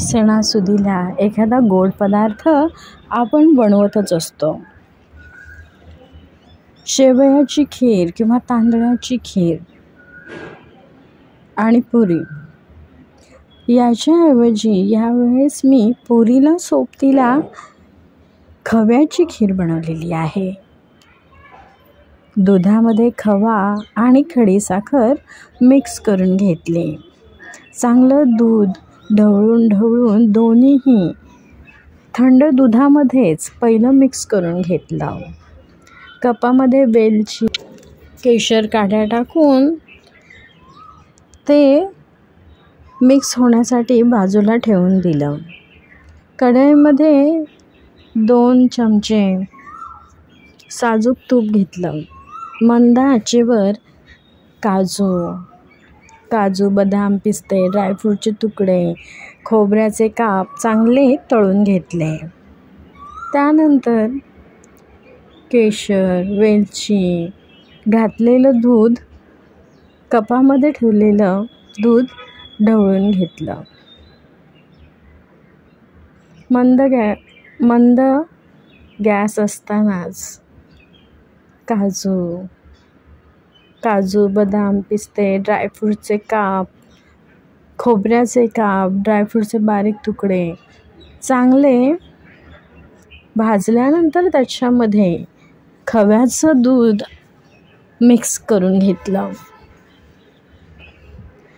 सणासुदीला एखादा गोड पदार्थ आपण बनवतच असतो. शेवयाची खीर किंवा तांदळाची खीर आणि पुरी. याच्याऐवजी यावेळेस मी पुरीला सोबतीला खव्याची खीर बनवलेली आहे. दुधामध्ये खवा आणि खडीसाखर मिक्स करून घेतले. चांगलं दूध ढवळून दोन्हीही थंड दुधामध्येच पहिलं मिक्स करून घेतलं. कपामध्ये वेलची, केशर काड्या टाकून ते मिक्स होण्यासाठी बाजूला ठेवून दिलं. कढईमध्ये 2 चमचे साजूक तूप घेतलं. मंद आचेवर काजू, बदाम, पिस्ते, ड्रायफ्रूटचे तुकडे, खोबऱ्याचे काप चांगले तळून घेतले. त्यानंतर केशर, वेलची घातलेलं दूध, कपामध्ये ठेवलेलं दूध ढवळून घेतलं. मंद गॅस असतानाच काजू, बदाम, पिस्ते, ड्रायफ्रूटचे काप, खोबऱ्याचे काप, ड्रायफ्रूटचे बारीक तुकडे चांगले भाजल्यानंतर त्याच्यामध्ये खव्याचं दूध मिक्स करून घेतलं.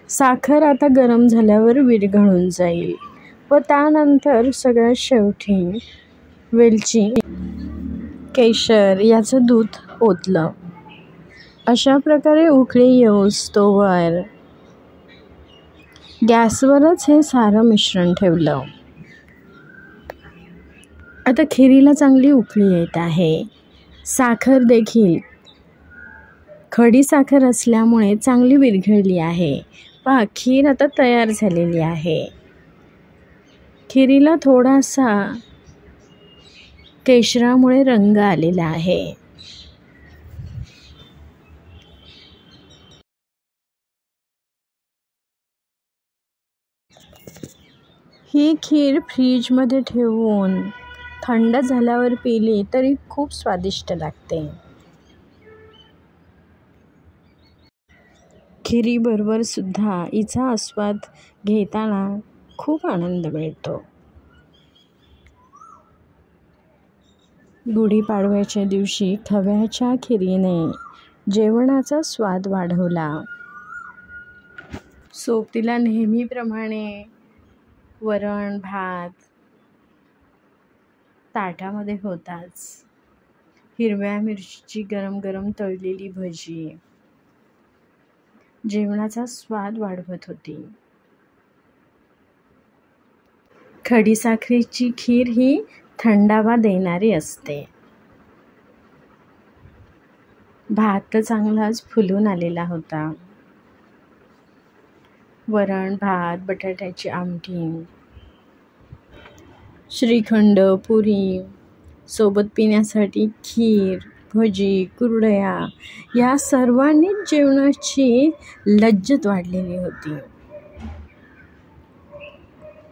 साखर आता गरम झाल्यावर विरघळून जाईल व त्यानंतर सगळ्यात शेवटी वेलची, केशर याचं दूध ओतलं. अशा प्रकारे उकळी येऊस्तोवर गॅसवरच हे सारं मिश्रण ठेवलं. आता खिरीला चांगली उकळी येत आहे. साखर देखील खडी साखर असल्यामुळे चांगली विरघळली आहे. पहा, खीर आता तयार झालेली आहे. खिरीला थोडासा केशरामुळे रंग आलेला आहे. ही खीर फ्रीजमध्ये ठेवून थंड झाल्यावर पिली तरी खूप स्वादिष्ट लागते. खिरीबरोबर सुद्धा हिचा आस्वाद घेताना खूप आनंद मिळतो. गुढीपाडव्याच्या दिवशी खव्याच्या खिरीने जेवणाचा स्वाद वाढवला. सोबतीला नेहमीप्रमाणे वरण भात ताटामध्ये होताच. हिरव्या मिरचीची गरम गरम तळलेली भजी जेवणाचा स्वाद वाढवत होती. खडीसाखरेची खीर ही थंडावा देणारी असते. भात तर चांगलाच फुलून आलेला होता. वरण भात, बटाट्याची आमटी, श्रीखंड, पुरी, सोबत पिण्यासाठी खीर, भजी, कुरडया या सर्वांनी जेवणाची लज्जत वाढलेली होती.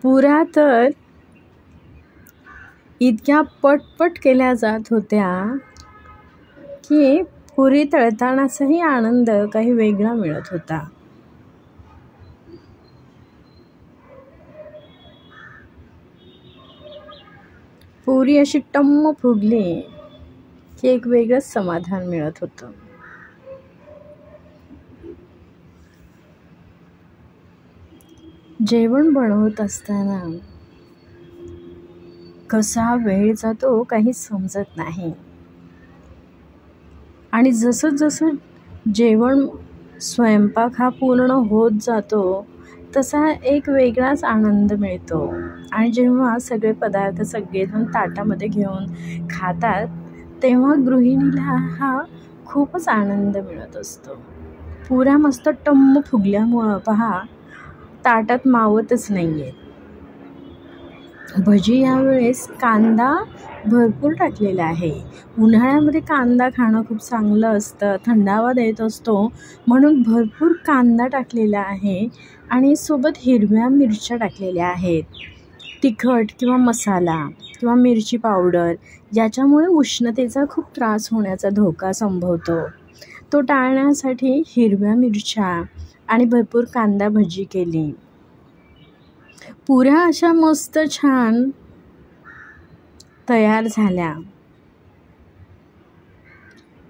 पुऱ्या तर इतक्या पटपट केल्या जात होत्या की पुरी तळतानाचाही आनंद काही वेगळा मिळत होता. पुरी अशी टम्म फुगली की एक वेगळंच समाधान मिळत होतं. जेवण बनवत असताना कसा वेळ जातो काही समजत नाही. आणि जसं जेवण स्वयंपाक हा पूर्ण होत जातो तसा एक वेगळाच आनंद मिळतो. आणि जेव्हा सगळे पदार्थ सगळेजण ताटामध्ये घेऊन खातात तेव्हा गृहिणीला हा खूपच आनंद मिळत असतो. पुऱ्या मस्त टम्म फुगल्यामुळं पहा ताटात मावतच नाही आहेत. भजी यावेळेस कांदा भरपूर टाकलेला आहे. उन्हाळ्यामध्ये कांदा खाणं खूप चांगलं असतं, थंडावा देत असतो, म्हणून भरपूर कांदा टाकलेला आहे आणि सोबत हिरव्या मिरच्या टाकलेल्या आहेत. तिखट किंवा मसाला किंवा मिरची पावडर याच्यामुळे उष्णतेचा खूप त्रास होण्याचा धोका संभवतो. तो टाळण्यासाठी हिरव्या मिरच्या आणि भरपूर कांदा भजी केली. पुऱ्या अशा मस्त छान तयार झाल्या.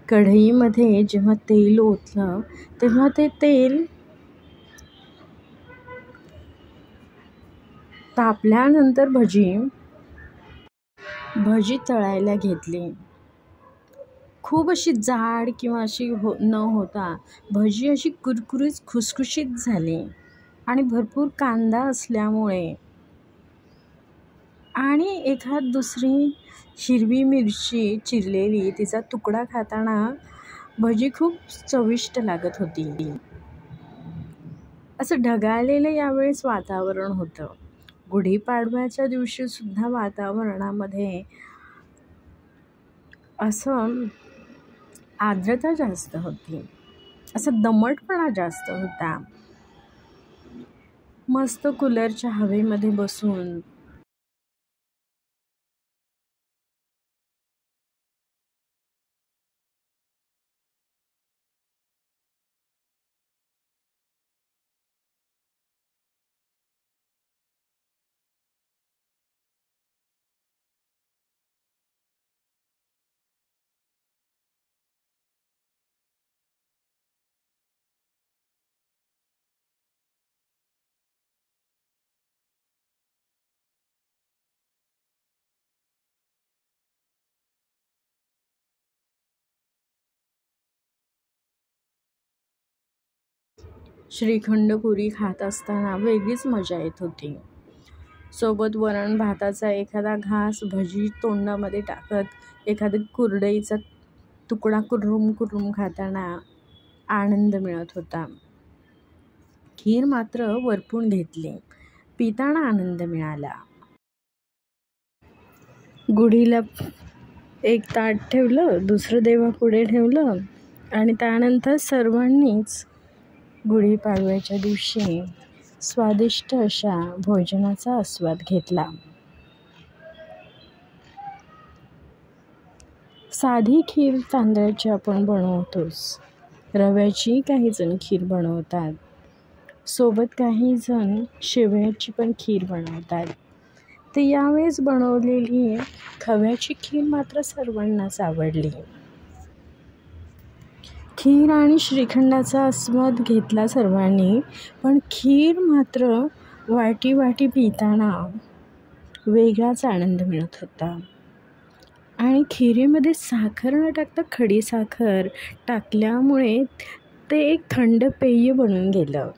कढईमध्ये जेव्हा तेल ओतलं तेव्हा ते तेल तापल्यानंतर भजी तळायला घेतली. खूप अशी जाड किंवा अशी न होता भजी अशी कुरकुरीत खुसखुशीत झाली आणि भरपूर कांदा असल्यामुळे आणि एखाद दुसरी हिरवी मिरची चिरलेली तिचा तुकडा खाताना भजी खूप चविष्ट लागत होती. असं ढगाळलेलं यावेळेस वातावरण होतं. गुढीपाडव्याच्या दिवशीसुद्धा वातावरणामध्ये असं आर्द्रता जास्त होती, असं दमटपणा जास्त होता. मस्त कूलरच्या हवेमध्ये बसून श्रीखंड पुरी खात असताना वेगळीच मजा येत होती. सोबत वरण भाताचा एखादा घास, भजी तोंडामध्ये टाकत एखादा कुरडईचा तुकडा कुर्रुम कुर्रुम खाताना आनंद मिळत होता. खीर मात्र वरपून घेतली, पिताना आनंद मिळाला. गुढीला एक ताट ठेवलं, दुसरं देवापुढे ठेवलं आणि त्यानंतर सर्वांनीच गुढीपाडव्याच्या दिवशी स्वादिष्ट अशा भोजनाचा आस्वाद घेतला. साधी खीर तांदळाची आपण बनवतोच, रव्याची काही जण खीर बनवतात, सोबत काही जण शेवयाची पण खीर बनवतात. तर यावेळेस बनवलेली खव्याची खीर मात्र सर्वांनाच आवडली. खीर आणि श्रीखंडाचा आस्वाद घेतला सर्वांनी, पण खीर मात्र वाटी वाटी पिताना वेगळाच आनंद मिळत होता. आणि खिरीमध्ये साखर न टाकता खडी साखर टाकल्यामुळे ते एक थंड पेय बनून गेलं.